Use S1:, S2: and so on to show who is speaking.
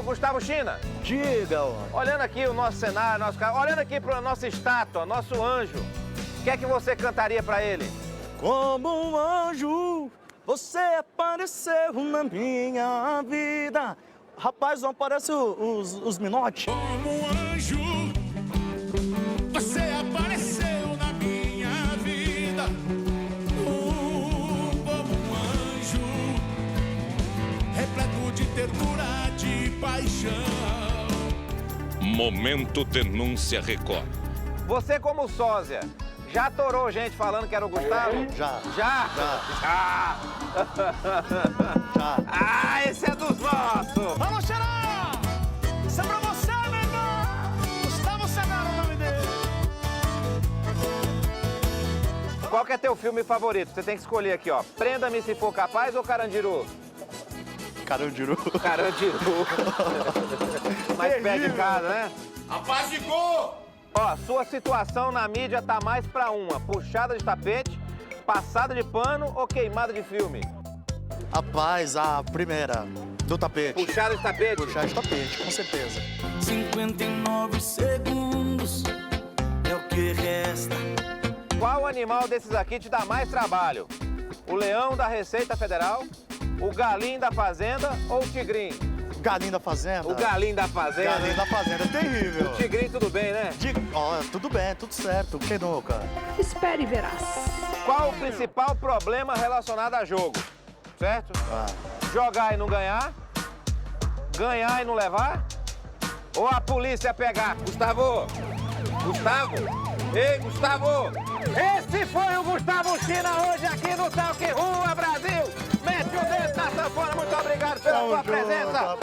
S1: Gustavo China,
S2: Diga, homem.
S1: olhando aqui o nosso cenário, olhando aqui para a nossa estátua, nosso anjo, o que é que você cantaria para ele?
S2: Como um anjo, você apareceu na minha vida. Rapaz, não aparece os minotes?
S3: Como um anjo, você apareceu na minha vida. Como um anjo, repleto de ternura, de paixão.
S4: Momento Denúncia Record.
S1: Você como sósia, já atorou gente falando que era o Gustavo?
S2: Já.
S1: Já?
S2: Já. Já.
S1: Ah, esse é dos nossos!
S3: Vamos, Xará! Isso é pra você, meu irmão! Gustavo Senaro, o nome dele.
S1: Qual que é teu filme favorito? Você tem que escolher aqui, ó. Prenda-me se for capaz ou Carandiru?
S2: Carandiru.
S1: Carandiru. Mais pé de casa, né?
S3: Apazigou!
S1: Ó, sua situação na mídia tá mais pra uma: puxada de tapete, passada de pano ou queimada de filme?
S2: Rapaz, a primeira, do tapete.
S1: Puxada de tapete?
S2: Puxar de tapete, com certeza.
S5: 59 segundos é o que resta.
S1: Qual animal desses aqui te dá mais trabalho? O leão da Receita Federal, o galinho da Fazenda ou o tigrinho?
S2: Galinho da fazenda.
S1: O galinho da Fazenda.
S2: Galinho da fazenda, é terrível.
S1: O tigrinho tudo bem, né?
S2: Ó, tudo bem, tudo certo. Quem nunca?
S6: Espere e verás.
S1: Qual o principal problema relacionado a jogo? Certo?
S2: Ah,
S1: Jogar e não ganhar? Ganhar e não levar? Ou a polícia pegar? Gustavo! Gustavo! Ei, Gustavo! Esse foi o Gustavo China hoje aqui no Talk Rua Brasil! Mete o dedo na sanfona, muito obrigado pela
S2: Tamo
S1: sua
S2: junto,
S1: presença!